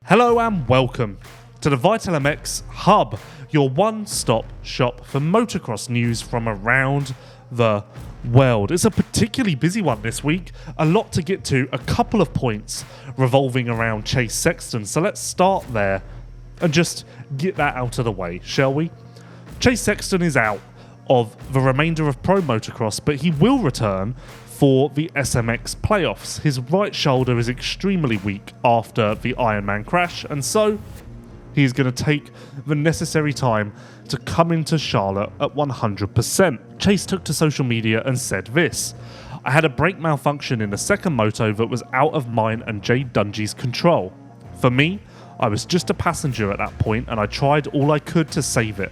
Hello and welcome to the Vital MX Hub, your one-stop shop for motocross news from around the world. It's a particularly busy one this week, a lot to get to, a couple of points revolving around Chase Sexton, so let's start there and just get that out of the way, shall we? Chase Sexton is out of the remainder of Pro Motocross, but he will return for the SMX playoffs. His right shoulder is extremely weak after the Ironman crash, and so he's going to take the necessary time to come into Charlotte at 100%. Chase took to social media and said this: "I had a brake malfunction in the second moto that was out of mine and Jade Dungy's control. For me, I was just a passenger at that point and I tried all I could to save it.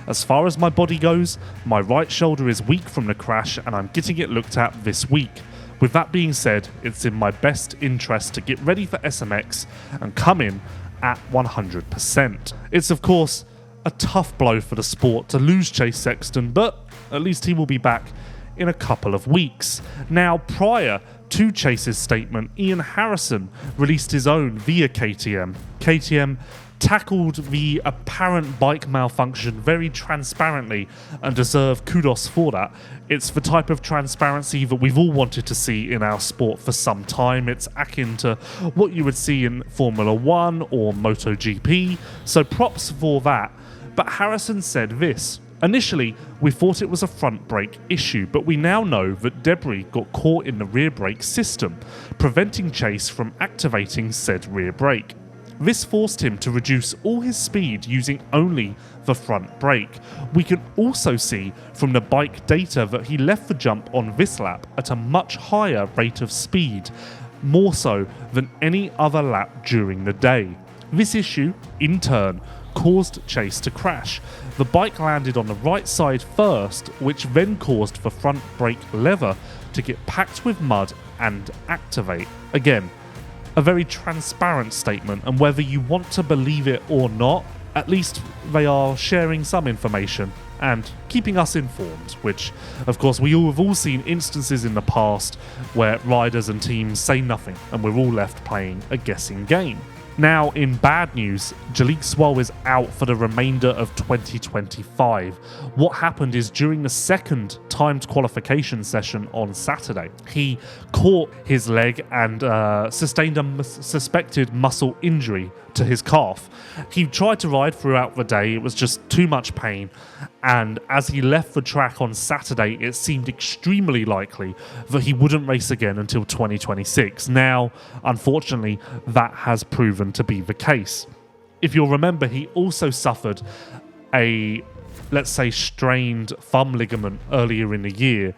As far as my body goes, my right shoulder is weak from the crash and I'm getting it looked at this week. With that being said, it's in my best interest to get ready for SMX and come in at 100%. It's of course a tough blow for the sport to lose Chase Sexton, but at least he will be back in a couple of weeks. Now, prior to Chase's statement, Ian Harrison released his own via KTM. KTM tackled the apparent bike malfunction very transparently and deserve kudos for that. It's the type of transparency that we've all wanted to see in our sport for some time. It's akin to what you would see in Formula 1 or MotoGP, so props for that. But Harrison said this: "Initially, we thought it was a front brake issue, but we now know that debris got caught in the rear brake system, preventing Chase from activating said rear brake. This forced him to reduce all his speed using only the front brake. We can also see from the bike data that he left the jump on this lap at a much higher rate of speed, more so than any other lap during the day. This issue, in turn, caused Chase to crash. The bike landed on the right side first, which then caused the front brake lever to get packed with mud and activate." Again, a very transparent statement, and whether you want to believe it or not, at least they are sharing some information and keeping us informed, which, of course, we all have all seen instances in the past where riders and teams say nothing and we're all left playing a guessing game. Now, in bad news, Jalik Swall is out for the remainder of 2025. What happened is, during the second timed qualification session on Saturday, he caught his leg and sustained a suspected muscle injury to his calf. He tried to ride throughout the day, it was just too much pain, and as he left the track on Saturday, it seemed extremely likely that he wouldn't race again until 2026. Now, unfortunately, that has proven to be the case. If you'll remember, he also suffered a, let's say, strained thumb ligament earlier in the year,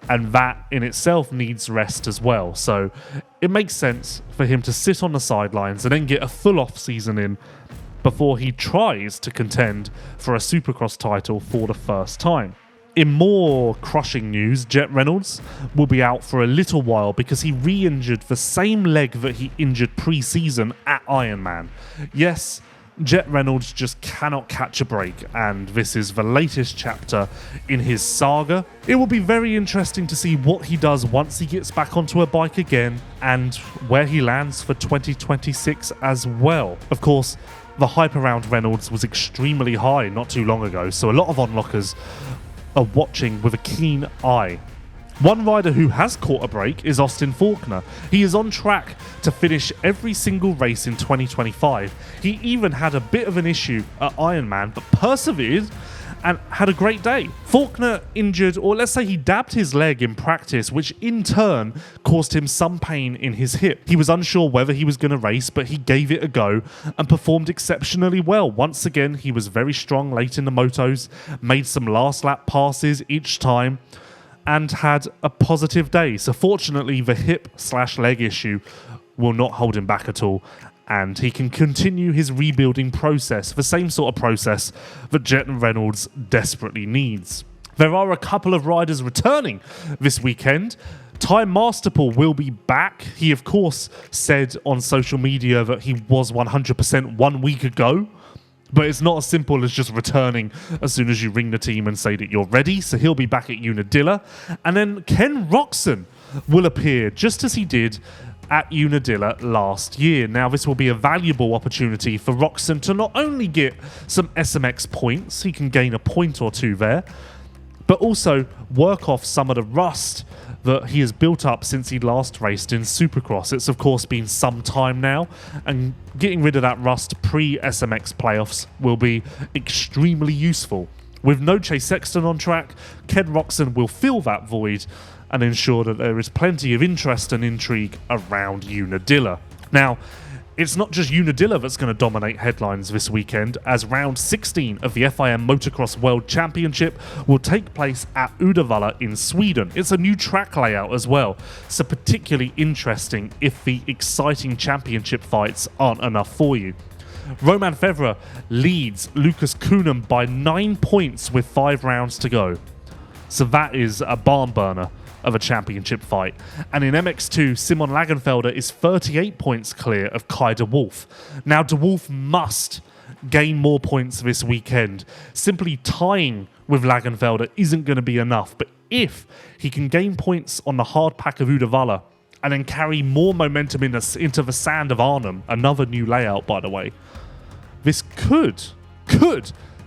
and that in itself needs rest as well. So it makes sense for him to sit on the sidelines and then get a full off season in before he tries to contend for a Supercross title for the first time. In more crushing news, Jet Reynolds will be out for a little while because he re-injured the same leg that he injured pre-season at Ironman. Yes, Jet Reynolds just cannot catch a break, and this is the latest chapter in his saga. It will be very interesting to see what he does once he gets back onto a bike again and where he lands for 2026 as well. Of course, the hype around Reynolds was extremely high not too long ago, so a lot of onlookers are watching with a keen eye. One rider who has caught a break is Austin Forner. He is on track to finish every single race in 2025. He even had a bit of an issue at Ironman, but persevered and had a great day. Forner injured, or let's say he dabbed his leg in practice, which in turn caused him some pain in his hip. He was unsure whether he was going to race, but he gave it a go and performed exceptionally well. Once again, he was very strong late in the motos, made some last lap passes each time, and had a positive day. So fortunately, the hip/leg issue will not hold him back at all, and he can continue his rebuilding process, the same sort of process that Jet Reynolds desperately needs. There are a couple of riders returning this weekend. Ty Masterpool will be back. He, of course, said on social media that he was 100% 1 week ago. But it's not as simple as just returning as soon as you ring the team and say that you're ready. So he'll be back at Unadilla. And then Ken Roxon will appear just as he did at Unadilla last year. Now, this will be a valuable opportunity for Roczen to not only get some SMX points, he can gain a point or two there, but also work off some of the rust that he has built up since he last raced in Supercross. It's of course been some time now, and getting rid of that rust pre-SMX playoffs will be extremely useful. With no Chase Sexton on track, Ken Roczen will fill that void and ensure that there is plenty of interest and intrigue around Unadilla. Now, it's not just Unadilla that's going to dominate headlines this weekend, as round 16 of the FIM Motocross World Championship will take place at Unadilla in Sweden. It's a new track layout as well, so particularly interesting if the exciting championship fights aren't enough for you. Roman Fevre leads Lucas Kuhnen by 9 points with 5 rounds to go. So that is a barn burner of a championship fight. And in MX2, Simon Lagenfelder is 38 points clear of Kai de Wolf. Now, de Wolf must gain more points this weekend. Simply tying with Lagenfelder isn't going to be enough, but if he can gain points on the hard pack of Uddevalla and then carry more momentum into the sand of Arnhem, another new layout by the way, this could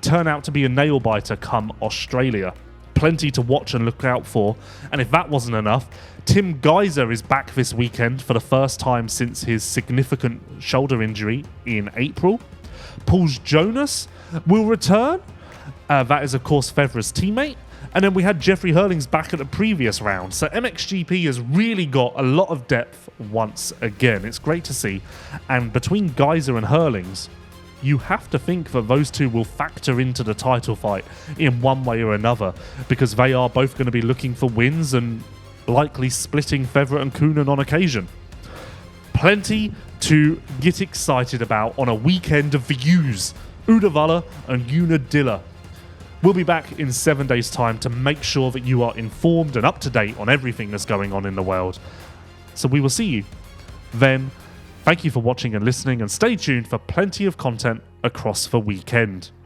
turn out to be a nail-biter come Australia. Plenty to watch and look out for. And if that wasn't enough, Tim Geiser is back this weekend for the first time since his significant shoulder injury in April. Pauls Jonas will return. That is, of course, Fevre's teammate. And then we had Jeffrey Hurlings back at the previous round. So MXGP has really got a lot of depth once again. It's great to see. And between Geiser and Hurlings, you have to think that those two will factor into the title fight in one way or another, because they are both going to be looking for wins and likely splitting Fevre and Kuhnen on occasion. Plenty to get excited about on a weekend of views. Uddevalla and Unadilla. We'll be back in 7 days' time to make sure that you are informed and up to date on everything that's going on in the world. So we will see you then. Thank you for watching and listening, and stay tuned for plenty of content across the weekend.